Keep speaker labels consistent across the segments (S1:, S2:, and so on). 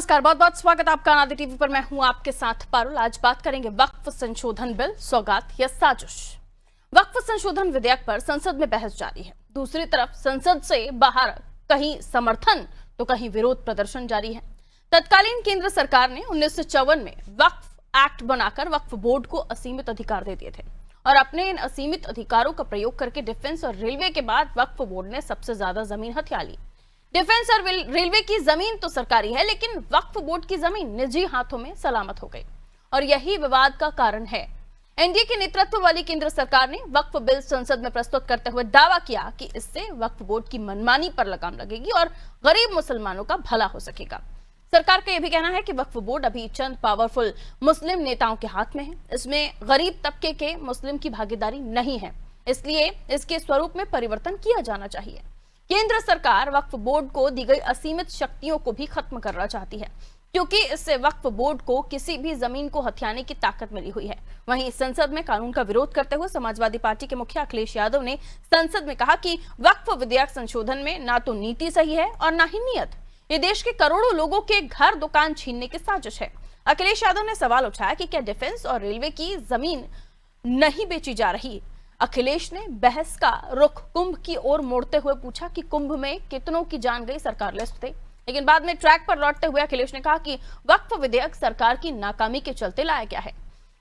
S1: नमस्कार, बहुत बहुत स्वागत आपका आनंद टीवी पर। मैं हूं आपके साथ पारुल। आज बात करेंगे वक्फ संशोधन बिल, सौगात या साजिश। वक्फ संशोधन विधेयक पर संसद में बहस जारी है। दूसरी तरफ संसद से बाहर कहीं समर्थन तो कहीं विरोध प्रदर्शन जारी है। तत्कालीन केंद्र सरकार ने 1954 में वक्फ एक्ट बनाकर वक्फ बोर्ड को असीमित अधिकार दे दिए थे और अपने इन असीमित अधिकारों का प्रयोग करके डिफेंस और रेलवे के बाद वक्फ बोर्ड ने सबसे ज्यादा जमीन हथिया ली। डिफेंस और रेलवे की जमीन तो सरकारी है, लेकिन वक्फ बोर्ड की जमीन निजी हाथों में सलामत हो गई और यही विवाद का कारण है। एनडीए के नेतृत्व वाली केंद्र सरकार ने वक्फ बिल संसद में प्रस्तुत करते हुए दावा किया कि इससे वक्फ बोर्ड की मनमानी पर लगाम लगेगी और गरीब मुसलमानों का भला हो सकेगा। सरकार का यह भी कहना है कि वक्फ बोर्ड अभी चंद पावरफुल मुस्लिम नेताओं के हाथ में है। इसमें गरीब तबके के मुस्लिम की भागीदारी नहीं है, इसलिए इसके स्वरूप में परिवर्तन किया जाना चाहिए। केंद्र सरकार वक्फ बोर्ड को दी गई असीमित शक्तियों को भी खत्म करना चाहती है, क्योंकि इससे वक्फ बोर्ड को किसी भी जमीन को हथियाने की ताकत मिली हुई है। वहीं संसद में कानून का विरोध करते हुए समाजवादी पार्टी के मुखिया अखिलेश यादव ने संसद में कहा कि वक्फ विधेयक संशोधन में ना तो नीति सही है और ना ही नियत। ये देश के करोड़ों लोगों के घर दुकान छीनने की साजिश है। अखिलेश यादव ने सवाल उठाया कि क्या डिफेंस और रेलवे की जमीन नहीं बेची जा रही। अखिलेश ने बहस का रुख कुंभ की ओर मोड़ते हुए पूछा कि कुंभ में कितनों की जान गई, सरकार लिस्ट थे। लेकिन बाद में ट्रैक पर लौटते हुए अखिलेश ने कहा कि वक्फ विधेयक सरकार की नाकामी के चलते लाया गया है।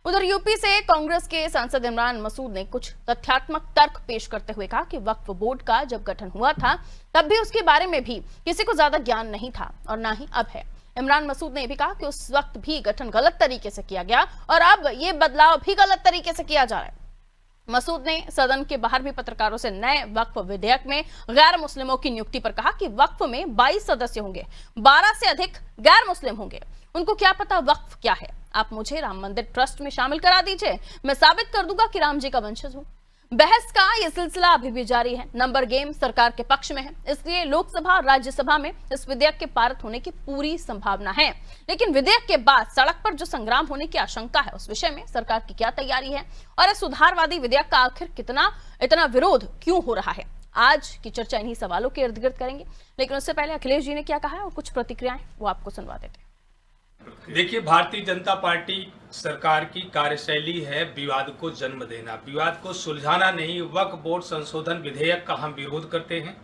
S1: उधर यूपी से कांग्रेस के सांसद इमरान मसूद ने कुछ तथ्यात्मक तर्क पेश करते हुए कहा कि वक्फ बोर्ड का जब गठन हुआ था तब भी उसके बारे में भी किसी को ज्यादा ज्ञान नहीं था और ना ही अब है। इमरान मसूद ने यह भी कहा कि उस वक्त भी गठन गलत तरीके से किया गया और अब ये बदलाव भी गलत तरीके से किया जा रहा है। मसूद ने सदन के बाहर भी पत्रकारों से नए वक्फ विधेयक में गैर मुस्लिमों की नियुक्ति पर कहा कि वक्फ में 22 सदस्य होंगे, 12 से अधिक गैर मुस्लिम होंगे। उनको क्या पता वक्फ क्या है? आप मुझे राम मंदिर ट्रस्ट में शामिल करा दीजिए, मैं साबित कर दूंगा कि राम जी का वंशज हूं। बहस का यह सिलसिला अभी भी जारी है। नंबर गेम सरकार के पक्ष में है, इसलिए लोकसभा और राज्यसभा में इस विधेयक के पारित होने की पूरी संभावना है। लेकिन विधेयक के बाद सड़क पर जो संग्राम होने की आशंका है, उस विषय में सरकार की क्या तैयारी है और इस सुधारवादी विधेयक का आखिर इतना विरोध क्यों हो रहा है? आज की चर्चा इन्हीं सवालों के इर्द गिर्द करेंगे, लेकिन उससे पहले अखिलेश जी ने क्या कहा है और कुछ प्रतिक्रियाएं वो आपको सुनवा देते हैं।
S2: देखिए, भारतीय जनता पार्टी सरकार की कार्यशैली है विवाद को जन्म देना, विवाद को सुलझाना नहीं। वक्फ बोर्ड संशोधन विधेयक का हम विरोध करते हैं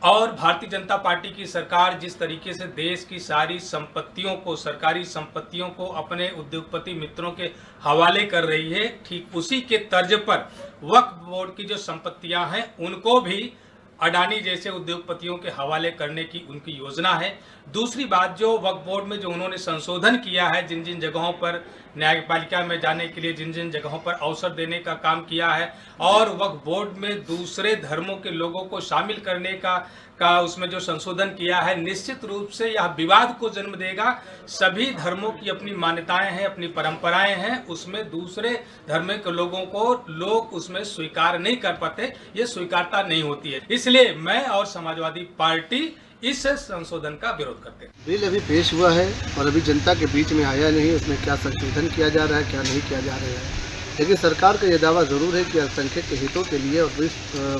S2: और भारतीय जनता पार्टी की सरकार जिस तरीके से देश की सारी संपत्तियों को, सरकारी संपत्तियों को अपने उद्योगपति मित्रों के हवाले कर रही है, ठीक उसी के तर्ज पर वक्फ बोर्ड की जो संपत्तियां हैं उनको भी अडानी जैसे उद्योगपतियों के हवाले करने की उनकी योजना है। दूसरी बात, जो वक्फ बोर्ड में जो उन्होंने संशोधन किया है, जिन जिन जगहों पर न्यायपालिका में जाने के लिए जिन जिन जगहों पर अवसर देने का काम किया है और वक्फ बोर्ड में दूसरे धर्मों के लोगों को शामिल करने का उसमें जो संशोधन किया है, निश्चित रूप से यह विवाद को जन्म देगा। सभी धर्मों की अपनी मान्यताएं हैं, अपनी परंपराएं हैं, उसमें दूसरे धर्म के लोगों को लोग उसमें स्वीकार नहीं कर पाते, ये स्वीकारता नहीं होती है। इसलिए मैं और समाजवादी पार्टी इस संशोधन का विरोध करते हैं।
S3: बिल अभी पेश हुआ है और अभी जनता के बीच में आया नहीं, उसमें क्या संशोधन किया जा रहा है, क्या नहीं किया जा रहा है। लेकिन सरकार का यह दावा जरूर है कि अल्पसंख्यक के हितों के लिए और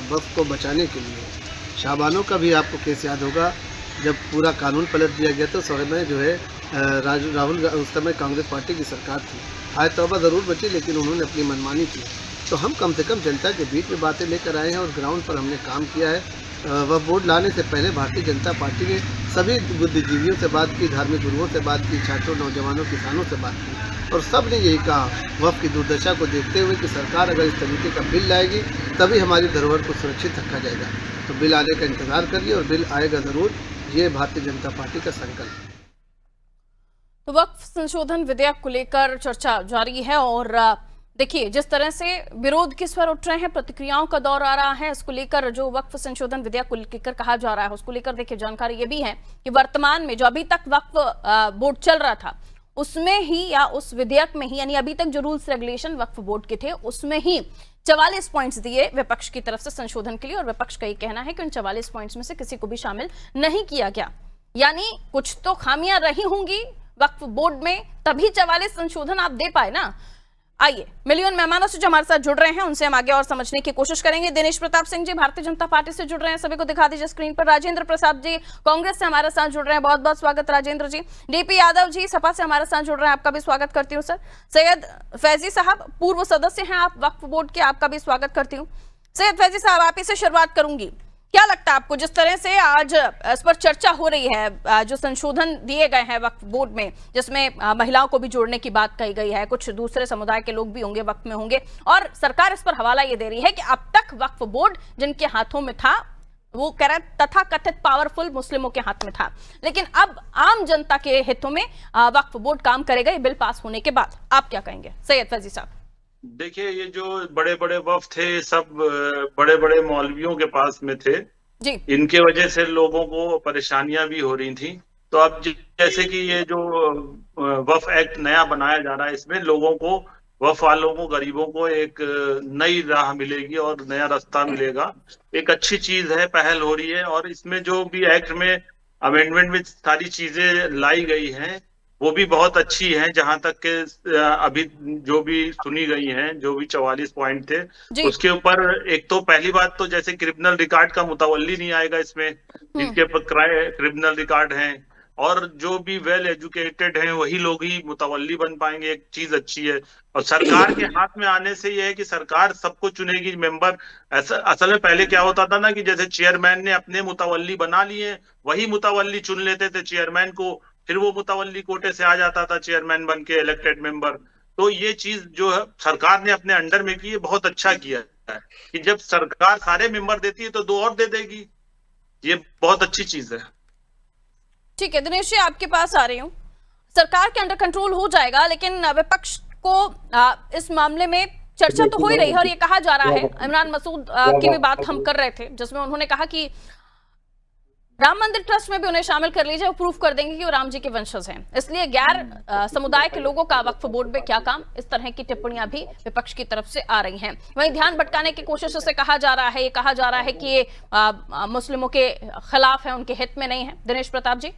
S3: वक्फ को बचाने के लिए शाहबानों का भी आपको केस याद होगा, जब पूरा कानून पलट दिया गया तो समय जो है राहुल उस समय कांग्रेस पार्टी की सरकार थी। हाय तौबा ज़रूर बची, लेकिन उन्होंने अपनी मनमानी की। तो हम कम से कम जनता के बीच में बातें लेकर आए हैं और ग्राउंड पर हमने काम किया है। वक्फ बोर्ड लाने से पहले भारतीय जनता पार्टी ने सभी बुद्धिजीवियों से बात की, धार्मिक गुरुओं से बात की, छात्रों, नौजवानों, किसानों से बात की और सब ने यही कहा, वक्फ की दुर्दशा को देखते हुए कि सरकार अगर इस तरीके का बिल लाएगी तभी हमारी धरोहर को सुरक्षित रखा जाएगा। तो बिल आने का इंतजार करिए और बिल आएगा जरूर, ये भारतीय जनता पार्टी का संकल्प है।
S1: तो वक्फ संशोधन विधेयक को लेकर चर्चा जारी है और देखिए जिस तरह से विरोध के स्वर उठ रहे हैं, प्रतिक्रियाओं का दौर आ रहा है। इसको लेकर जो वक्फ संशोधन विधेयक को लेकर कहा जा रहा है, उसको लेकर देखिए जानकारी ये भी है कि वर्तमान में जो अभी तक वक्फ बोर्ड चल रहा था उसमें ही या उस विधेयक में ही, यानी अभी तक जो रूल्स रेगुलेशन वक्फ बोर्ड के थे उसमें ही 44 पॉइंट्स दिए विपक्ष की तरफ से संशोधन के लिए और विपक्ष का ये कहना है कि उन 44 पॉइंट्स में से किसी को भी शामिल नहीं किया गया। यानी कुछ तो खामियां रही होंगी वक्फ बोर्ड में, तभी 44 संशोधन आप दे पाए ना। आइए मिलियन मेहमानों से जो हमारे साथ जुड़ रहे हैं उनसे हम आगे और समझने की कोशिश करेंगे। दिनेश प्रताप सिंह जी भारतीय जनता पार्टी से जुड़ रहे हैं, सभी को दिखा दीजिए स्क्रीन पर। राजेंद्र प्रसाद जी कांग्रेस से हमारे साथ जुड़ रहे हैं, बहुत बहुत स्वागत राजेंद्र जी। डीपी यादव जी सपा से हमारे साथ जुड़ रहे हैं, आपका भी स्वागत करती हूँ सर। सैयद फैजी साहब पूर्व सदस्य हैं आप वक्फ बोर्ड के, आपका भी स्वागत करती हूँ। सैयद फैजी साहब आप इसे शुरुआत करूंगी, क्या लगता है आपको जिस तरह से आज इस पर चर्चा हो रही है, जो संशोधन दिए गए हैं वक्फ बोर्ड में जिसमें महिलाओं को भी जोड़ने की बात कही गई है, कुछ दूसरे समुदाय के लोग भी होंगे वक्फ में होंगे, और सरकार इस पर हवाला ये दे रही है कि अब तक वक्फ बोर्ड जिनके हाथों में था वो कह रहे तथा कथित पावरफुल मुस्लिमों के हाथ में था, लेकिन अब आम जनता के हितों में वक्फ बोर्ड काम करेगा ये बिल पास होने के बाद, आप क्या कहेंगे सैयद फैजी साहब?
S4: देखिए, ये जो बड़े बड़े वफ थे सब बड़े बड़े मौलवियों के पास में थे
S1: जी।
S4: इनके वजह से लोगों को परेशानियां भी हो रही थी। तो अब जैसे कि ये जो वफ एक्ट नया बनाया जा रहा है, इसमें लोगों को, वफ वालों को, गरीबों को एक नई राह मिलेगी और नया रास्ता मिलेगा। एक अच्छी चीज है, पहल हो रही है। और इसमें जो भी एक्ट में अमेंडमेंट में सारी चीजें लाई गई हैं वो भी बहुत अच्छी हैं। जहां तक के अभी जो भी सुनी गई हैं, जो भी 44 पॉइंट थे उसके ऊपर, एक तो पहली बात तो जैसे क्रिमिनल रिकॉर्ड का मुतवल्ली नहीं आएगा इसमें, जिनके ऊपर क्रिमिनल रिकॉर्ड हैं, और जो भी वेल एजुकेटेड हैं वही लोग ही मुतवल्ली बन पाएंगे। एक चीज अच्छी है। और सरकार के हाथ में आने से यह है कि सरकार सबको चुनेगी मेंबर। ऐसा असल में पहले क्या होता था ना कि जैसे चेयरमैन ने अपने मुतवल्ली बना लिए, वही मुतवल्ली चुन लेते थे चेयरमैन को, फिर वो मुतवल्ली कोटे से आ जाता था चेयरमैन बन के इलेक्टेड मेंबर। तो ये चीज जो है सरकार ने अपने अंडर में की है, बहुत अच्छा किया है कि जब सरकार सारे मेंबर देती है तो 2 और दे देगी। ये बहुत अच्छी चीज है।
S1: ठीक है दिनेश जी, आपके पास आ रही हूँ। सरकार के अंडर कंट्रोल हो जाएगा, लेकिन विपक्ष को इस मामले में चर्चा तो हो ही रही है और ये कहा जा रहा है, इमरान मसूद की भी बात हम कर रहे थे जिसमें उन्होंने कहा कि राम मंदिर ट्रस्ट में भी उन्हें शामिल कर लीजिए, वो प्रूफ कर देंगे कि वो राम जी के वंशज हैं, इसलिए गैर समुदाय के लोगों का वक्फ बोर्ड में क्या काम। इस तरह की टिप्पणियां भी विपक्ष की तरफ से आ रही हैं। वहीं ध्यान भटकाने की कोशिश से कहा जा रहा है, ये कहा जा रहा है कि ये मुस्लिमों के खिलाफ है, उनके हित में नहीं है। दिनेश प्रताप जी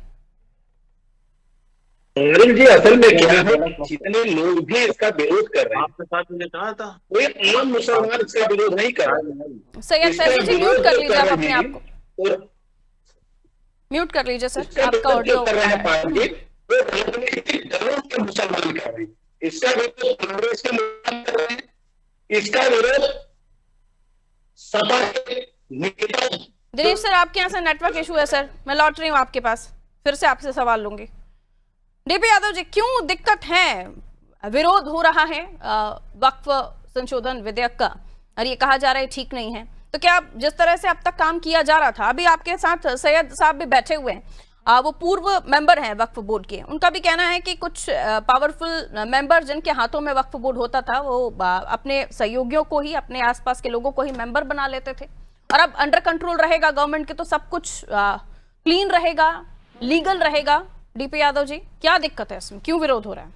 S5: जी, असल में क्या है, जितने लोग भी इसका विरोध कर रहे हैं,
S4: आपके साथ मुझे कहा था
S5: कोई आम मुसलमान इसका विरोध नहीं कर रहा।
S1: सैयद फैजी जी म्यूट कर लीजिए आप अपने आप को, म्यूट कर लीजिए सर, आपका ऑडियो
S5: कर रहे हैं पार्टी वो राजनीतिक दलों के मुसलमान कर रहे हैं। इसका विरोध कांग्रेस के मुसलमान कर रहे हैं, इसका विरोध सपा के नेता।
S1: दिनेश सर आपके यहाँ से नेटवर्क इशू है सर, मैं लौट रही हूँ आपके पास, फिर से आपसे सवाल लूंगी। डीपी यादव जी, क्यों दिक्कत है, विरोध हो रहा है वक्फ संशोधन विधेयक का और ये कहा जा रहा है ठीक नहीं है, तो क्या जिस तरह से अब तक काम किया जा रहा था, अभी आपके साथ सैयद साहब भी बैठे हुए हैं, वो पूर्व मेंबर हैं वक्फ बोर्ड के, उनका भी कहना है कि कुछ पावरफुल मेंबर जिनके हाथों में वक्फ बोर्ड होता था वो अपने सहयोगियों को ही, अपने आसपास के लोगों को ही मेंबर बना लेते थे, और अब अंडर कंट्रोल रहेगा गवर्नमेंट के तो सब कुछ क्लीन रहेगा, लीगल रहेगा। डीपी यादव जी, क्या दिक्कत है इसमें, क्यों विरोध हो रहा है?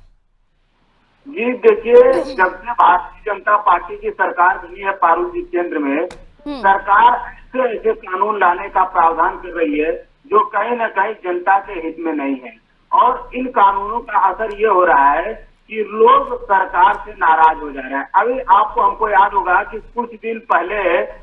S6: जी देखिए, जब से भारतीय जनता पार्टी की सरकार बनी है पारुल जी केंद्र में, सरकार ऐसे ऐसे कानून लाने का प्रावधान कर रही है जो कहीं न कहीं जनता के हित में नहीं है, और इन कानूनों का असर ये हो रहा है कि लोग सरकार से नाराज हो जा रहे हैं। अभी आपको हमको याद होगा कि कुछ दिन पहले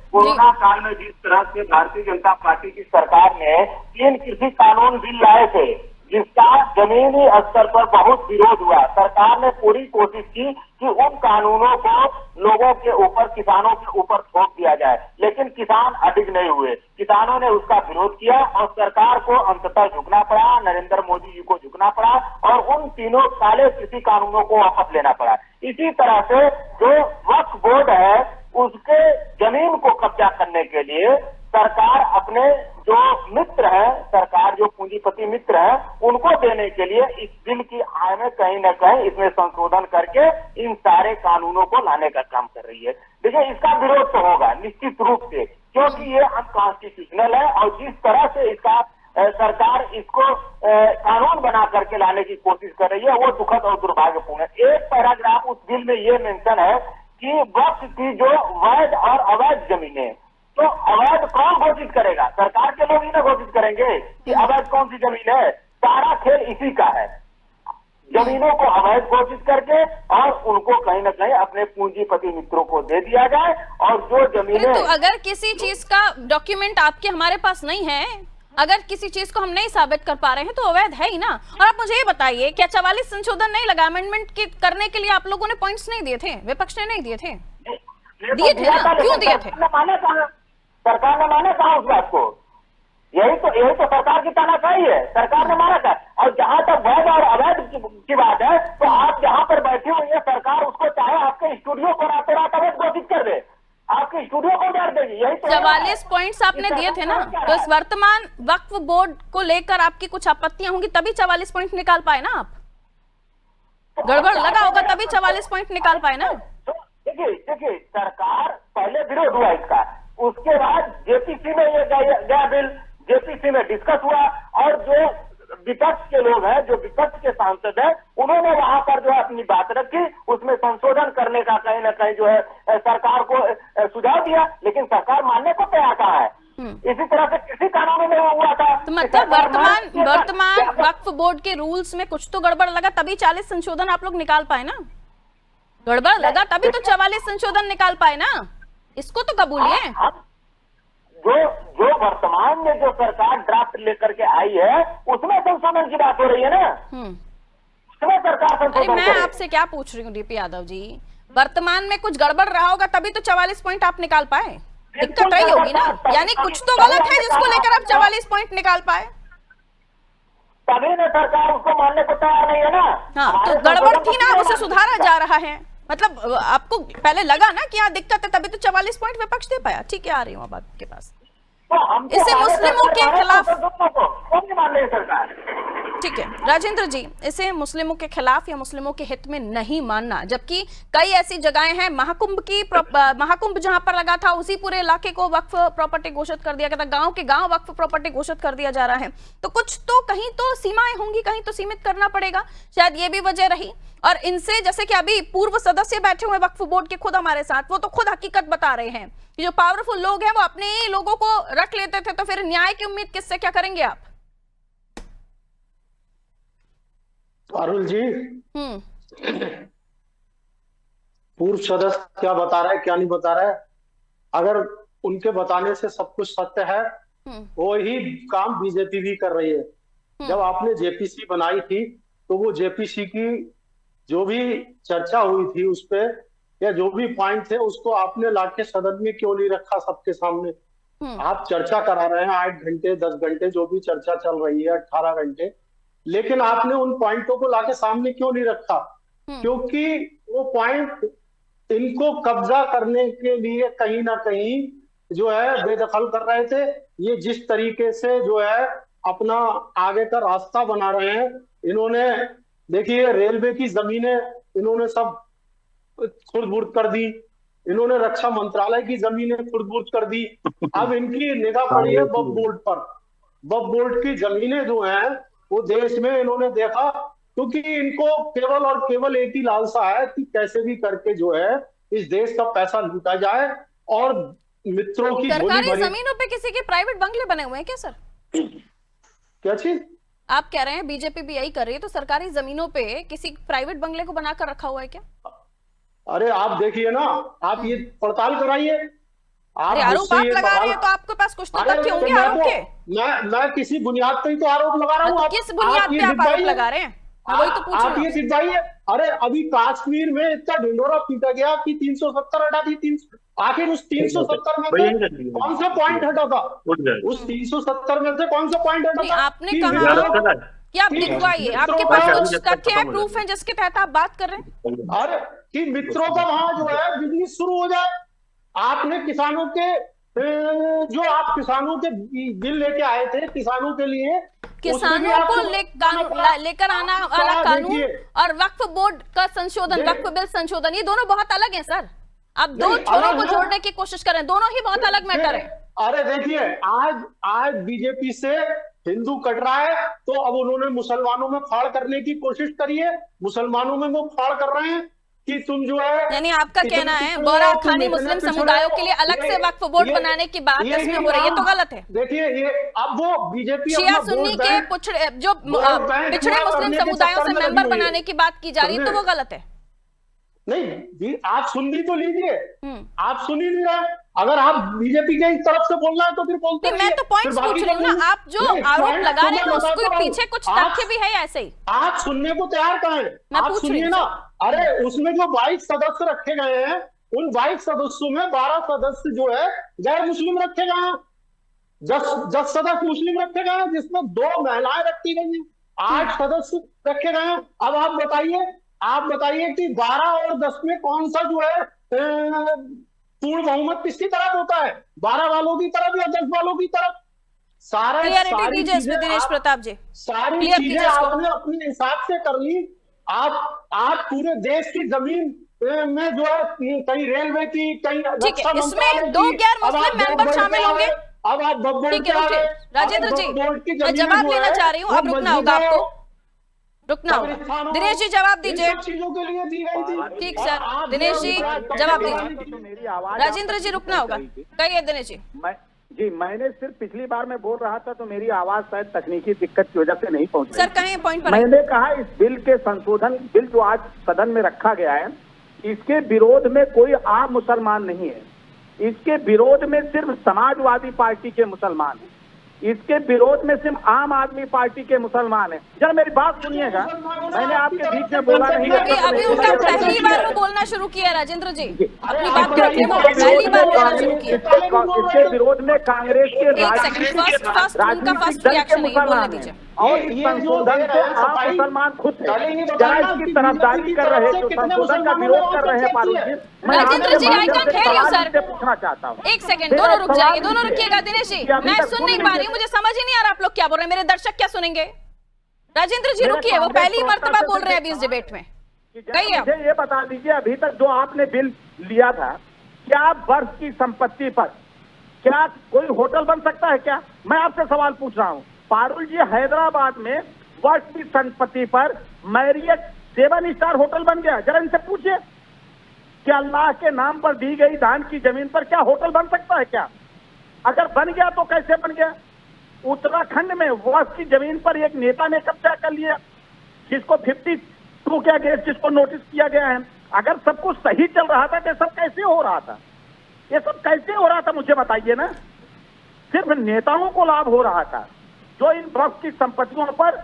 S6: कोरोना काल में जिस तरह से भारतीय जनता पार्टी की सरकार ने 3 कृषि कानून बिल लाए थे जिसका जमीनी स्तर पर बहुत विरोध हुआ, सरकार ने पूरी कोशिश की कि उन कानूनों को लोगों के ऊपर, किसानों के ऊपर थोप दिया जाए, लेकिन किसान अडिग नहीं हुए। किसानों ने उसका विरोध किया और सरकार को अंततः झुकना पड़ा, नरेंद्र मोदी जी को झुकना पड़ा और उन तीनों काले कृषि कानूनों को वापस लेना पड़ा। इसी तरह से जो वक्फ बोर्ड है उसके जमीन को कब्जा करने के लिए सरकार अपने जो मित्र हैं, सरकार जो पूंजीपति मित्र हैं, उनको देने के लिए इस बिल की आय में कहीं न कहीं इसमें संशोधन करके इन सारे कानूनों को लाने का काम कर रही है। देखिए, इसका विरोध तो होगा निश्चित रूप से, क्योंकि ये अनकॉन्स्टिट्यूशनल है और जिस तरह से इसका सरकार इसको कानून बना करके लाने की कोशिश कर रही है वो दुखद और दुर्भाग्यपूर्ण है। एक पैराग्राफ उस बिल में ये मेंशन है कि वक्फ की जो वैध और अवैध जमीनें, तो अवैध कौन घोषित करेगा? सरकार के लोग ही ना घोषित करेंगे कि अवैध कौन सी जमीन है। सारा खेल इसी का है। जमीनों को अवैध घोषित करके और उनको कहीं ना कहीं अपने पूंजीपति मित्रों को दे दिया जाए। और जो जमीनें,
S1: तो अगर किसी चीज का डॉक्यूमेंट आपके हमारे पास नहीं है, अगर किसी चीज को हम नहीं साबित कर पा रहे हैं तो अवैध है ही ना। और आप मुझे ये बताइए, क्या 44 संशोधन नहीं लगा? अमेंडमेंट करने के लिए आप लोगों ने पॉइंट्स नहीं दिए थे? विपक्ष ने नहीं दिए थे? दिए थे ना, क्यों दिए थे?
S6: सरकार ने माना कहा उस बात को? यही तो सरकार की तानाशाही है, सरकार ने माना था। और जहां तक वैध और अवैध की बात है, तो आप जहां पर बैठे हुए हैं, सरकार उसको चाहे आपके स्टूडियो को रातों रात अवैध घोषित कर दे, आपके स्टूडियो को उजाड़ देगी। यही तो
S1: 44 पॉइंट्स आपने दिए थे ना, तो इस वर्तमान वक्फ बोर्ड को लेकर आपकी कुछ आपत्तियां होंगी, तभी 44 पॉइंट निकाल पाए ना आप। गड़बड़ लगा होगा तभी 44 पॉइंट निकाल पाए ना।
S6: देखिए सरकार पहले विरोध हुआ इसका, उसके बाद जेपीसी में ये गया बिल, जेपीसी में डिस्कस हुआ, और जो विपक्ष के लोग हैं, जो विपक्ष के सांसद हैं, उन्होंने वहां पर जो है अपनी बात रखी, उसमें संशोधन करने का कहीं ना कहीं जो है सरकार को सुझाव दिया, लेकिन सरकार मानने को तैयार कहा है। इसी तरह से किसी कानून में हुआ था।
S1: तो मतलब वर्तमान वक्फ बोर्ड के रूल्स में कुछ तो गड़बड़ लगा, तभी 40 संशोधन आप लोग निकाल पाए ना। गड़बड़ लगा तभी तो 44 संशोधन निकाल पाए ना, इसको तो कबूलिए।
S6: जो वर्तमान में जो सरकार ड्राफ्ट लेकर के आई है, उसमें संशोधन की बात हो रही है ना, उसमें सरकार
S1: अरे
S6: संशोधन
S1: मैं आपसे क्या पूछ रही हूँ डीपी यादव जी, वर्तमान में कुछ गड़बड़ रहा होगा तभी तो 44 पॉइंट आप निकाल पाए। दिक्कत रही होगी ना, यानी कुछ तो गलत है जिसको लेकर आप 44 पॉइंट निकाल पाए।
S6: तभी ना सरकार उसको मानने को तैयार नहीं है ना।
S1: हाँ, तो गड़बड़ थी ना, उसे सुधारा जा रहा है। मतलब आपको पहले लगा ना कि यहाँ दिक्कत है, तभी तो 44 पॉइंट विपक्ष दे पाया। ठीक है, आ रही हूँ अब आपके पास। इसे मुस्लिमों के खिलाफ, ठीक है राजेंद्र जी, इसे मुस्लिमों के खिलाफ या मुस्लिमों के हित में नहीं मानना, जबकि कई ऐसी जगहें हैं, महाकुंभ जहां पर लगा था उसी पूरे इलाके को वक्फ प्रॉपर्टी घोषित कर दिया गया था, गांव के गांव वक्फ प्रॉपर्टी घोषित कर दिया जा रहा है। तो कुछ तो कहीं तो सीमाएं होंगी, कहीं तो सीमित करना पड़ेगा, शायद ये भी वजह रही। और इनसे, जैसे कि अभी पूर्व सदस्य बैठे हुए वक्फ बोर्ड के खुद हमारे साथ, वो तो खुद हकीकत बता रहे हैं कि जो पावरफुल लोग हैं वो अपने ही लोगों को रख लेते थे, तो फिर न्याय की उम्मीद किससे, क्या करेंगे आप?
S5: पारुल जी, पूर्व सदस्य क्या बता रहा है क्या नहीं बता रहा है, अगर उनके बताने से सब कुछ सत्य है, वो ही काम बीजेपी भी कर रही है। जब आपने जेपीसी बनाई थी तो वो जेपीसी की जो भी चर्चा हुई थी उस पे, या जो भी पॉइंट थे, उसको आपने लाके सदन में क्यों नहीं रखा सबके सामने? आप चर्चा करा रहे हैं 8 घंटे 10 घंटे, जो भी चर्चा चल रही है 18 घंटे, लेकिन आपने उन पॉइंटों को लाके सामने क्यों नहीं रखा? क्योंकि वो पॉइंट इनको कब्जा करने के लिए कहीं ना कहीं जो है बेदखल कर रहे थे। ये जिस तरीके से जो है अपना आगे का रास्ता बना रहे हैं, इन्होंने देखिए रेलवे की जमीनें इन्होंने सब खुर्द-बुर्द कर दी, इन्होंने रक्षा मंत्रालय की जमीनें खुर्द-बुर्द कर दी। अब इनकी निगाह पड़ी है वक्फ बोर्ड पर। वक्फ बोर्ड की जमीनें जो हैं वो देश में इन्होंने देखा, क्योंकि इनको केवल और केवल एक ही लालसा है कि कैसे भी करके जो है इस देश का पैसा लूटा जाए और मित्रों की
S1: सरकारी जमीनों पे किसी के प्राइवेट बंगले बने हुए हैं क्या सर?
S5: क्या चीज
S1: आप कह रहे हैं बीजेपी भी यही कर रही है, तो सरकारी जमीनों पे किसी प्राइवेट बंगले को बनाकर रखा हुआ है क्या?
S5: अरे आप देखिए ना, आप ये पड़ताल कराइए।
S1: आरोप आप लगा रहे हैं तो आपके पास कुछ तो तथ्य होंगे आरोप के।
S5: मैं किसी बुनियाद पे ही तो आरोप लगा रहा हूँ।
S1: किस बुनियाद पे आप आरोप लगा रहे हैं? मैं वही तो पूछ रहा हूं।
S5: आप ये सिद्धाइए। अरे अभी कश्मीर में इतना ढिंडोरा पीटा गया कि 370 हटा दी। आखिर उस 370 में से कौन सा पॉइंट हटा था? उस 370 में से कौन सा पॉइंट हटा था?
S1: आपने कहा कि आप दिखवाइए, आपके पास कुछ तथ्य है, प्रूफ है जिसके तहत आप बात कर रहे हैं?
S5: अरे कि मित्रों का वहां जो है बिजनेस शुरू हो जाए। आपने किसानों के जो आप किसानों के बिल लेके आए थे किसानों के लिए,
S1: किसानों को लेकर आना वाला कानून और वक्फ बोर्ड का संशोधन, वक्फ बिल संशोधन, ये दोनों बहुत अलग हैं सर। आप दो छोरों को जोड़ने की कोशिश करें, दोनों ही बहुत अलग मैटर है।
S5: अरे देखिए, आज बीजेपी से हिंदू कट रहा है, तो अब उन्होंने मुसलमानों में फाड़ करने की कोशिश करी है। मुसलमानों में वो फाड़ कर रहे हैं कि तुम जो है,
S1: यानी आपका
S5: इतने
S1: कहना है
S5: पिछड़े
S1: बोरा
S5: हो, तुम
S1: खानी
S5: इतने
S1: मुस्लिम
S5: पिछड़े
S1: समुदायों
S5: हो।
S1: के लिए अलग से वक्फ बोर्ड बनाने की बात
S5: ये
S1: इसमें
S5: ही
S1: हो रही है, तो
S5: काम-
S1: गलत है।
S5: देखिए ये अब वो बीजेपी
S1: शिया
S5: अपना
S1: सुन्नी
S5: वोट
S1: के
S5: बैंक-
S1: पिछड़े जो
S5: वोट बैंक
S1: पिछड़े
S5: पूरा
S1: मुस्लिम
S5: करने के
S1: समुदायों
S5: चक्कर
S1: से
S5: में लगी
S1: मेंबर
S5: हुई है।
S1: बनाने की बात की जा रही है, तो वो गलत है।
S5: नहीं, आप सुन भी तो लीजिए,
S1: हम्म।
S5: आप सुन ही नहीं रहे। अगर आप बीजेपी के तरफ से बोलना है तो फिर बोलते
S1: नहीं, मैं तो पॉइंट्स पूछ रही हूँ ना, आप जो आरोप लगा रहे हैं उसके पीछे कुछ तथ्य भी है ऐसे ही।
S5: आप सुनने को तैयार कहाँ हैं?
S1: मैं
S5: आप
S1: पूछ रही
S5: सुनिए
S1: हूँ
S5: ना। अरे उसमें जो 22 सदस्य रखे गए हैं, उन 22 सदस्यों में 12 सदस्य जो है गैर मुस्लिम रखे गए हैं, 10 सदस्य मुस्लिम रखे गए हैं, जिसमें 2 महिलाएं रखी गई हैं, 8 सदस्य रखे गए हैं। अब आप बताइए कि 12 और 10 में कौन सा जो है पूर्ण बहुमत किसकी तरफ होता है? 12 वालों की तरफ या 10 वालों की तरफ?
S1: क्लियरिटी दीजिए इसमें दिनेश प्रताप जी,
S5: सारी
S1: क्लियर
S5: चीजें
S1: कीजिए इसको।
S5: आपने अपने हिसाब से कर ली। आप पूरे देश की जमीन में जो है कहीं रेलवे की, कहीं
S1: ठीक है,
S5: रक्षा
S1: इसमें
S5: मंत्रालय
S1: 2
S5: की,
S1: गैर
S5: अब आप
S1: मुस्लिम मेंबर
S5: बोर्ड
S1: शामिल
S5: के आ
S1: होंगे।
S5: गए, अब आप बोर्ड
S1: ठीक है,
S5: के आ
S1: रुकिए
S5: गए।
S1: राजेंद्र जी,
S5: बोर्ड की
S1: मैं
S5: जमीनें
S1: जवाब
S5: जो
S1: लेना
S5: है,
S1: चाह रही हूँ, अब
S5: वो
S1: रुकना होगा
S5: मस्जिदों,
S1: आपको, रुकना होगा।
S5: कब्रिस्तानों,
S1: दिनेश जी जवाब
S5: इन
S1: दीजिए।
S5: सब चीजों के लिए दी गई थी।
S1: ठीक
S5: और
S1: सर,
S5: आप
S1: दिनेश
S5: जो
S1: जी
S5: है
S1: जवाब
S5: बनाने
S1: दीजिए।
S5: की-
S7: मेरी आवाज
S1: राजेंद्र जी रुकना होगा, कहिए दिनेश जी।
S7: मैंने सिर्फ पिछली बार मैं बोल रहा था तो मेरी आवाज शायद तकनीकी दिक्कत की वजह से नहीं पहुंच रही।
S1: सर कहें पॉइंट पर आइए।
S7: मैंने कहा इस बिल के संशोधन बिल जो आज सदन में रखा गया है, इसके विरोध में कोई आम मुसलमान नहीं है। इसके विरोध में सिर्फ समाजवादी पार्टी के मुसलमान हैं। इसके विरोध में सिर्फ आम आदमी पार्टी के मुसलमान हैं। जरा मेरी बात सुनिएगा, मैंने आपके बीच में बोला नहीं है।
S1: अभी उनका पहली बार वो बोलना शुरू किया राजेंद्र जी, अपनी बात को रखिए, वो पहली बार बोलना शुरू किया।
S7: इसके विरोध में कांग्रेस के
S1: एक सेकंड, फर्स्ट उनका फर्स्ट रिएक्शन है, ये बोलने दीजिए।
S7: और इस संशोधन से आम मुसलमान खुद जरा इसकी तरफदारी कर रहे हैं, जो संशोधन का विरोध कर रहे हैं पारुल जी। मैं
S1: राजेंद्र जी, I can't hear you, sir.
S7: आपसे पूछना चाहता हूँ।
S1: एक सेकंड, दोनों रुक जाइए, दोनों रुकिएगा। दिनेश जी, मैं सुन नहीं पा रही हूँ, मुझे समझ ही नहीं आ रहा आप लोग क्या बोल रहे हैं, मेरे दर्शक क्या सुनेंगे। राजेंद्र जी रुकिए, वो पहली मर्तबा बोल रहे हैं अभी इस डिबेट में, कहिए आप।
S7: मुझे ये बता दीजिए, अभी तक जो आपने बिल लिया था, क्या वर्ष की संपत्ति पर क्या कोई होटल बन सकता है क्या? मैं आपसे सवाल पूछ रहा हूँ। पारुल जी, हैदराबाद में वर्ष की संपत्ति पर मैरियट 7 स्टार होटल बन गया। जरा इनसे पूछिए कि अल्लाह के नाम पर दी गई दान की जमीन पर क्या होटल बन सकता है क्या? अगर बन गया तो कैसे बन गया? उत्तराखंड में वर्ष की जमीन पर एक नेता ने कब्जा कर लिया, जिसको 52 क्या केस जिसको नोटिस किया गया है। अगर सब कुछ सही चल रहा था तो सब कैसे हो रहा था? ये सब कैसे हो रहा था मुझे बताइए ना। सिर्फ नेताओं को लाभ हो रहा था, जो इन वक्फ की संपत्तियों पर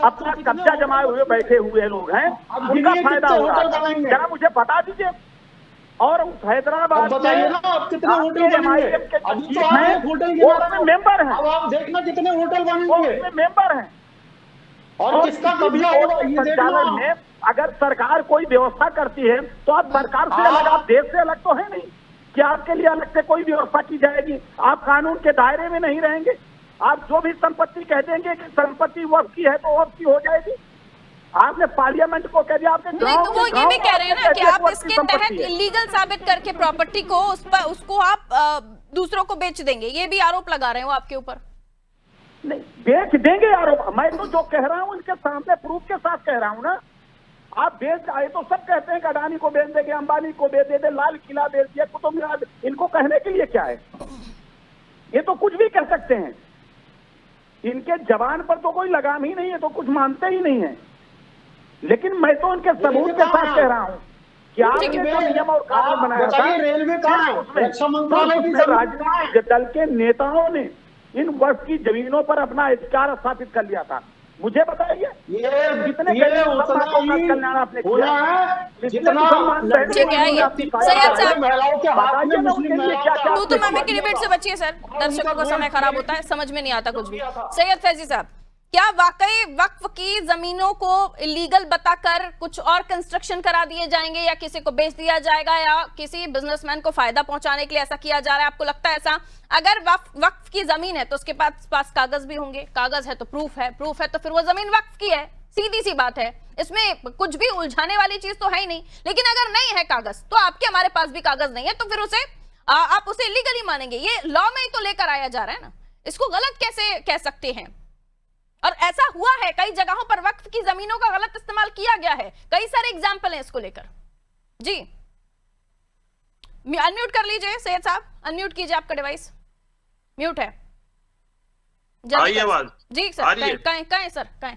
S7: अपना कब्जा जमाए हुए बैठे हुए लोग हैं, उनका फायदा हो रहा था। जरा मुझे बता दीजिए। और उस हैदराबाद
S5: बताइए ना, आप कितने होटल बनेंगे? अभी तो आप एक होटल
S7: वो उसमें मेंबर हैं,
S5: अब आप देखना कितने होटल
S7: वो
S5: बनेंगे
S7: उसमें मेंबर हैं।
S5: और किसका कब्जा होगा ये
S7: संचालन
S5: देखना।
S7: में अगर सरकार कोई व्यवस्था करती है तो आप सरकार से अलग, आप देश से अलग तो है नहीं कि आपके लिए अलग से कोई व्यवस्था की जाएगी। आप कानून के दायरे में नहीं रहेंगे। आप जो भी संपत्ति कह देंगे कि संपत्ति वक्फ की है तो वक्फ की हो जाएगी। आपने पार्लियामेंट को कह दिया, आपने
S1: नहीं तो वो ये भी कह रहे हैं ना कि आप इसके तहत इलीगल साबित करके प्रॉपर्टी को उसको आप दूसरों को बेच देंगे, ये भी आरोप लगा रहे हो आपके ऊपर।
S7: नहीं बेच देंगे आरोप, मैं तो जो कह रहा हूँ उनके सामने प्रूफ के साथ कह रहा हूँ ना। आप बेच आए तो सब कहते हैं कि अडानी को बेच देंगे, अंबानी को बेच देंगे, लाल किला बेच दिया, कुतुब मीनार। इनको कहने के लिए क्या है? ये तो कुछ भी कह सकते हैं, इनके जबान पर तो कोई लगाम ही नहीं है, तो कुछ मानते ही नहीं है। लेकिन मैं तो उनके सबूत के साथ कह रहा हूँ कि आपने जो नियम और कानून बनाया था,
S5: रेलवे कहाँ है? रक्षा मंत्रालय की जमीन
S7: राजनीतिक दल के नेताओं ने इन वर्ष की जमीनों पर अपना अधिकार स्थापित कर लिया था। मुझे बताइए कितने कल्याण आपने
S5: होना है जितना
S1: ठीक है, आइए सैयद साहब,
S5: महिलाओं के हाथ में मुस्लिम महिलाओं
S1: तो मैं के डिबेट से बचिए सर, दर्शकों का समय खराब होता है, समझ में नहीं आता कुछ भी। सैयद फैजी साहब, क्या वाकई वक्फ की जमीनों को इलीगल बताकर कुछ और कंस्ट्रक्शन करा दिए जाएंगे, या किसी को बेच दिया जाएगा, या किसी बिजनेसमैन को फायदा पहुंचाने के लिए ऐसा किया जा रहा है? आपको लगता है ऐसा? अगर वक्फ की जमीन है तो उसके पास कागज भी होंगे, कागज है तो प्रूफ है तो फिर वो जमीन वक्फ की है, सीधी सी बात है, इसमें कुछ भी उलझाने वाली चीज तो है ही नहीं। लेकिन अगर नहीं है कागज, तो आपके हमारे पास भी कागज नहीं है, तो फिर उसे आप उसे इलीगली मानेंगे? ये लॉ में ही तो लेकर आया जा रहा है ना, इसको गलत कैसे कह सकते हैं? और ऐसा हुआ है, कई जगहों पर वक्फ की जमीनों का गलत इस्तेमाल किया गया है, कई सारे एग्जाम्पल हैं इसको लेकर। जी अनम्यूट कर लीजिए सैयद साहब, अनम्यूट कीजिए, आपका डिवाइस म्यूट है।
S4: आई आवाज?
S1: जी सर, कहें सर कहें।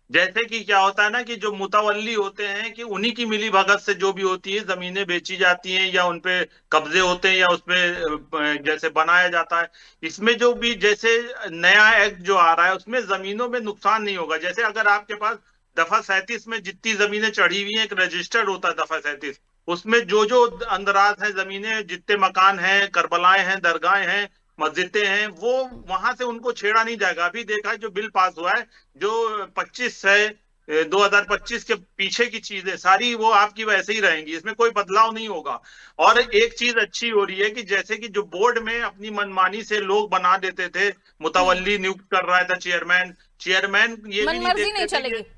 S4: जैसे कि क्या होता है ना कि जो मुतवल्ली होते हैं कि उन्हीं की मिली भगत से जो भी होती है जमीनें बेची जाती हैं या उनपे कब्जे होते हैं या उसमें जैसे बनाया जाता है। इसमें जो भी जैसे नया एक्ट जो आ रहा है उसमें जमीनों में नुकसान नहीं होगा। जैसे अगर आपके पास दफा 37 में जितनी जमीनें चढ़ी हुई हैं, एक रजिस्टर्ड होता है दफा 37, उसमें जो जो अंदराज है जमीनें, जितने मकान हैं, करबलाएं हैं, दरगाहें हैं, मस्जिदें हैं, वो वहां से उनको छेड़ा नहीं जाएगा। अभी देखा है जो बिल पास हुआ है, जो 25 है 2025 के पीछे की चीजें सारी वो आपकी वैसे ही रहेंगी, इसमें कोई बदलाव नहीं होगा। और एक चीज अच्छी हो रही है कि जैसे कि जो बोर्ड में अपनी मनमानी से लोग बना देते थे, मुतवल्ली नियुक्त कर रहा था चेयरमैन ये भी नहीं देखते थे कि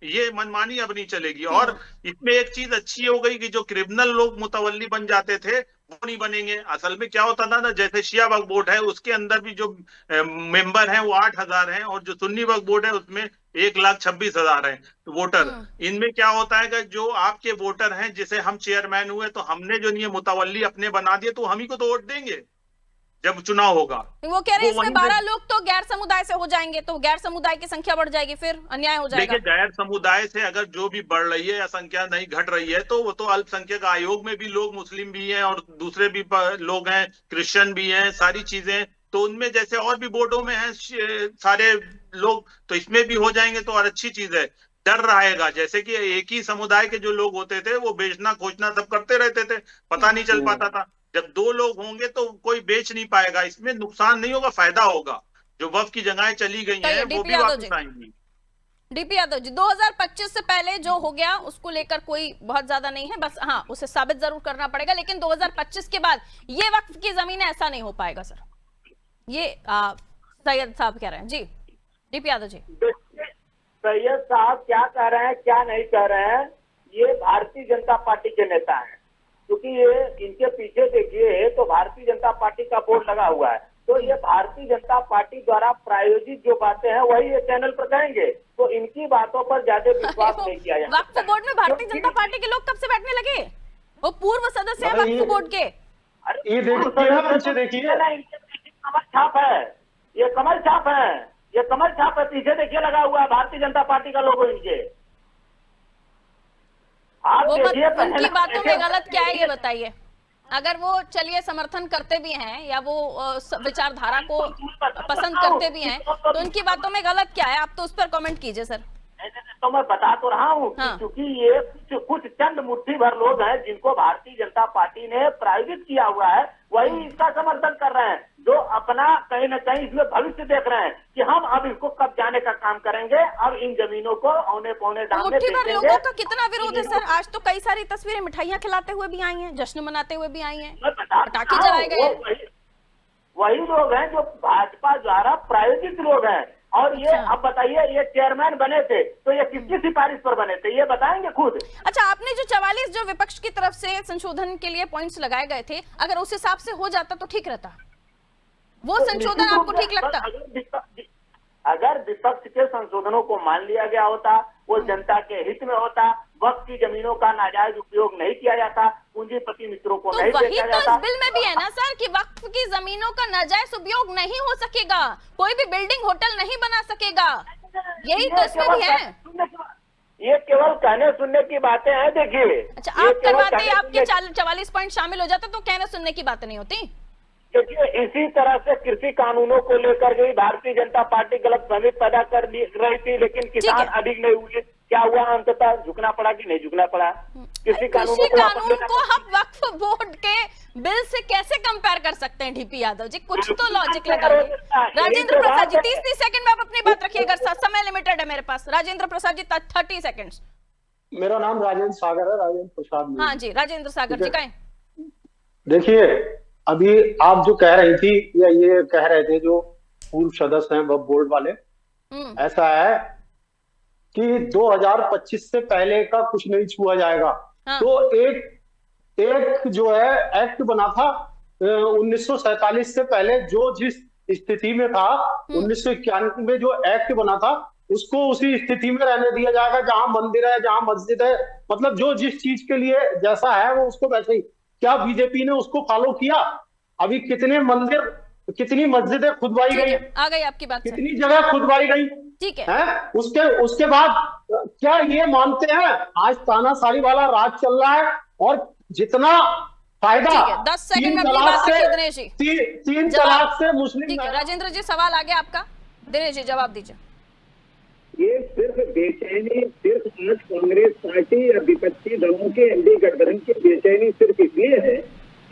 S4: ये मनमानी अब नहीं चलेगी। और इसमें एक चीज अच्छी हो गई कि जो क्रिमिनल लोग मुतवल्ली बन जाते थे वो नहीं बनेंगे। असल में क्या होता था ना, जैसे शिया वक्फ बोर्ड है उसके अंदर भी जो मेंबर हैं वो 8,000 हैं, और जो सुन्नी वक्फ बोर्ड है उसमें 1,26,000 हैं वोटर। इनमें क्या होता है कि जो आपके वोटर हैं, जिसे हम चेयरमैन हुए तो हमने जो नहीं मुतवल्ली अपने बना दिए, तो हम ही को तो वोट देंगे जब चुनाव होगा।
S1: वो कह रहे हैं इसमें 12 लोग तो गैर समुदाय से हो जाएंगे, तो गैर समुदाय की संख्या बढ़ जाएगी, फिर अन्याय हो जाएगा।
S4: देखिए, गैर समुदाय से अगर जो भी बढ़ रही है या संख्या नहीं घट रही है, तो वो तो अल्पसंख्यक आयोग में भी लोग मुस्लिम भी हैं और दूसरे भी लोग हैं, क्रिश्चियन भी हैं, सारी चीजें, तो उनमें जैसे और भी बोर्डों में हैं सारे लोग, तो इसमें भी हो जाएंगे तो और अच्छी चीज है। डर रहेगा, जैसे कि एक ही समुदाय के जो लोग होते थे वो बेचना खोचना सब करते रहते थे, पता नहीं चल पाता था। जब 2 लोग होंगे तो कोई बेच नहीं पाएगा, इसमें नुकसान नहीं होगा, फायदा होगा। जो वक्फ की जगहें चली गई हैं वो भी वापस आएंगी।
S1: डीपी यादव जी, 2025 से पहले जो हो गया उसको लेकर कोई बहुत ज्यादा नहीं है, बस हाँ उसे साबित जरूर करना पड़ेगा, लेकिन 2025 के बाद ये वक्फ की जमीन ऐसा नहीं हो पाएगा सर, ये सैयद साहब कह रहे हैं। जी डीपी यादव जी।
S7: सैयद साहब क्या कह रहे हैं क्या नहीं कह रहे हैं, ये भारतीय जनता पार्टी के नेता हैं, क्योंकि ये इनके पीछे देखिए तो भारतीय जनता पार्टी का बोर्ड लगा हुआ है, तो ये भारतीय जनता पार्टी द्वारा प्रायोजित जो बातें हैं वही ये चैनल पर कहेंगे, तो इनकी बातों पर ज्यादा विश्वास नहीं किया जाता।
S1: वक्फ बोर्ड में भारतीय जनता पार्टी के लोग कब से बैठने लगे? वो पूर्व सदस्य हैं वक्फ बोर्ड के।
S5: ये देखिए
S7: कमल छाप है, ये कमल छाप है, ये कमल छाप है, पीछे देखिए लगा हुआ है भारतीय जनता पार्टी का लोगो इनके।
S1: वो उनकी बातों में गलत क्या है ये बताइए। अगर वो चलिए समर्थन करते भी हैं या वो विचारधारा को पसंद करते भी हैं, तो उनकी बातों में गलत क्या है, आप तो उस पर कमेंट कीजिए सर।
S7: तो मैं बता तो रहा हूँ क्योंकि ये कुछ चंद मुट्ठी भर लोग हैं जिनको भारतीय जनता पार्टी ने प्रायोजित किया हुआ है, वही इसका समर्थन कर रहे हैं, जो अपना कहीं न कहीं इसमें भविष्य देख रहे हैं कि हम अब इसको कब जाने का काम करेंगे, अब इन जमीनों को औने पौने दाम में बेचेंगे।
S1: लोगों का कितना विरोध है सर, आज तो कई सारी तस्वीरें मिठाइयाँ खिलाते हुए भी आई हैं, जश्न मनाते हुए भी आई हैं, पटाखे जलाए गए।
S7: वही लोग हैं जो भाजपा द्वारा प्रायोजित लोग हैं। और ये अब बताइए, ये चेयरमैन बने थे तो ये किसकी सिफारिश पर बने थे, ये बताएंगे खुद।
S1: अच्छा, आपने जो 44 जो विपक्ष की तरफ से संशोधन के लिए पॉइंट्स लगाए गए थे, अगर उस हिसाब से हो जाता तो ठीक रहता, वो संशोधन आपको ठीक लगता?
S7: अगर विपक्ष के संशोधनों को मान लिया गया होता, वो जनता के हित में होता, वक्फ की जमीनों का नाजायज उपयोग नहीं किया जाता, पूंजीपति मित्रों को नहीं बेचा जाता।
S1: तो इस बिल में भी है ना सर कि वक्फ की जमीनों का नाजायज उपयोग नहीं हो सकेगा, कोई भी बिल्डिंग होटल नहीं बना सकेगा, यही तो इसमें भी है।
S7: ये केवल कहने सुनने की बातें हैं। देखिए,
S1: अच्छा, आप करवाते आपके 44 पॉइंट शामिल हो जाते तो कहने सुनने की बातें नहीं होती।
S7: क्योंकि इसी तरह से कृषि कानूनों को लेकर के भारतीय जनता पार्टी गलतफहमी पैदा कर रही थी, लेकिन किसान अडिग नहीं हुए। क्या हुआ, अंततः झुकना पड़ा कि नहीं झुकना पड़ा?
S1: कृषि कानून को हम वक्फ बोर्ड के बिल से कैसे कंपेयर कर सकते हैं? डीपी यादव जी, कुछ तो लॉजिक लगाइए। राजेंद्र प्रसाद जी 30 सेकंड में आप अपनी बात रखिएगा, समय लिमिटेड है मेरे पास। राजेंद्र प्रसाद जी 30 सेकंड।
S5: मेरा नाम राजेंद्र सागर है, राजेंद्र प्रसाद।
S1: हाँ जी, राजेंद्र सागर जी कहें।
S5: देखिए, अभी आप जो कह रही थी या ये कह रहे थे जो पूर्व सदस्य हैं वक्फ बोर्ड वाले, ऐसा है कि 2025 से पहले का कुछ नहीं छुआ जाएगा। हाँ। तो एक जो है एक्ट बना था 1947 से पहले, जो जिस स्थिति में था 1991 में जो एक्ट बना था उसको उसी स्थिति में रहने दिया जाएगा जहां मंदिर है, जहां मस्जिद है, मतलब जो जिस चीज के लिए जैसा है वो उसको वैसे ही। क्या बीजेपी ने उसको फॉलो किया? अभी कितने मंदिर, कितनी मस्जिदें खुदवाई
S1: ठीक
S5: गई,
S1: है, आ गई आपकी बात से।
S5: कितनी जगह खुदवाई गई,
S1: ठीक है।
S5: उसके बाद क्या ये मानते हैं आज तानाशाही वाला राज चल रहा है और जितना फायदा
S1: ठीक है, 10 सेकंड में अपनी बात रखिए दिनेश जी।
S5: तीन तलाक से मुस्लिम।
S1: ठीक है राजेंद्र जी, सवाल आ गया आपका, दिनेश जी जवाब दीजिए।
S8: ये सिर्फ बेचैनी सिर्फ आज कांग्रेस पार्टी या विपक्षी दलों के एनडीए गठबंधन की बेचैनी सिर्फ इसलिए है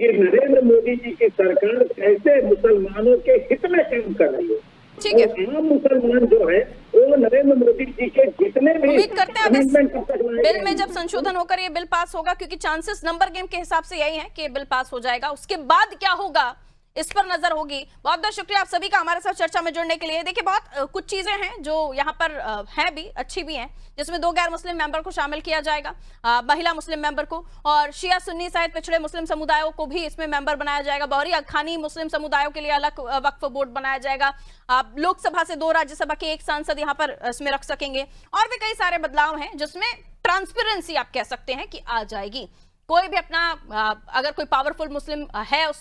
S8: कि नरेंद्र मोदी जी की सरकार कैसे मुसलमानों के हित में काम कर रही है।
S1: ठीक है,
S8: और आम मुसलमान जो है वो नरेंद्र मोदी जी के जितने भी
S1: उम्मीद करते हैं अब इस
S8: amendment कब तक लाए
S1: बिल में जब संशोधन होकर ये बिल पास होगा, क्योंकि चांसेस नंबर गेम के हिसाब से यही है कि ये बिल पास हो जाएगा, उसके बाद क्या होगा इस पर नजर होगी। बहुत बहुत शुक्रिया आप सभी का हमारे साथ चर्चा में जुड़ने के लिए। देखिए बहुत कुछ चीजें हैं जो यहाँ पर हैं भी, अच्छी भी हैं, जिसमें 2 गैर मुस्लिम मेंबर को शामिल किया जाएगा, महिला मुस्लिम मेंबर को, और शिया सुन्नी सहित पिछड़े मुस्लिम समुदायों को भी इसमें मेंबर बनाया जाएगा। बहरी अखानी मुस्लिम समुदायों के लिए अलग वक्फ बोर्ड बनाया जाएगा। लोकसभा से 2 राज्यसभा के 1 सांसद यहाँ पर इसमें रख सकेंगे, और भी कई सारे बदलाव हैं जिसमें ट्रांसपेरेंसी आप कह सकते हैं कि आ जाएगी। कोई भी अपना अगर कोई पावरफुल मुस्लिम है उस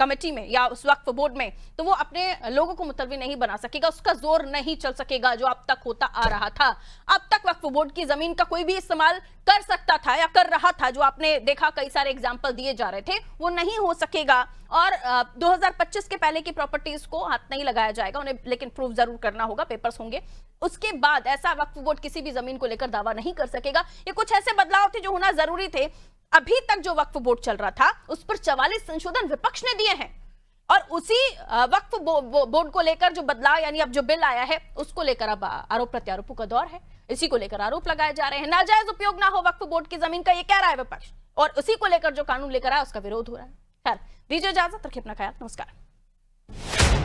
S1: कमेटी में या उस वक्फ बोर्ड में, तो वो अपने लोगों को मुतलवी नहीं बना सकेगा, उसका जोर नहीं चल सकेगा जो अब तक होता आ रहा था। अब तक वक्फ बोर्ड की जमीन का कोई भी इस्तेमाल कर सकता था या कर रहा था, जो आपने देखा कई सारे एग्जाम्पल दिए जा रहे थे, वो नहीं हो सकेगा। और 2025 के पहले की प्रॉपर्टीज को हाथ नहीं लगाया जाएगा उन्हें, लेकिन प्रूफ जरूर करना होगा, पेपर्स होंगे। उसके बाद ऐसा वक्फ बोर्ड किसी भी जमीन को लेकर दावा नहीं कर सकेगा। ये कुछ ऐसे बदलाव थे जो होना जरूरी थे। अभी तक जो वक्फ बोर्ड चल रहा था उस पर 44 संशोधन विपक्ष ने दिए हैं, और उसी वक्फ बोर्ड को लेकर जो बदलाव यानी अब जो बिल आया है उसको लेकर अब आरोप प्रत्यारोपों का दौर है। इसी को लेकर आरोप लगाए जा रहे हैं, नाजायज उपयोग ना हो वक्फ बोर्ड की जमीन का, ये कह रहा है विपक्ष, और उसी को लेकर जो कानून लेकर आया उसका विरोध हो रहा है। खैर दीजिए इजाजत, रखिए अपना ख्याल, नमस्कार।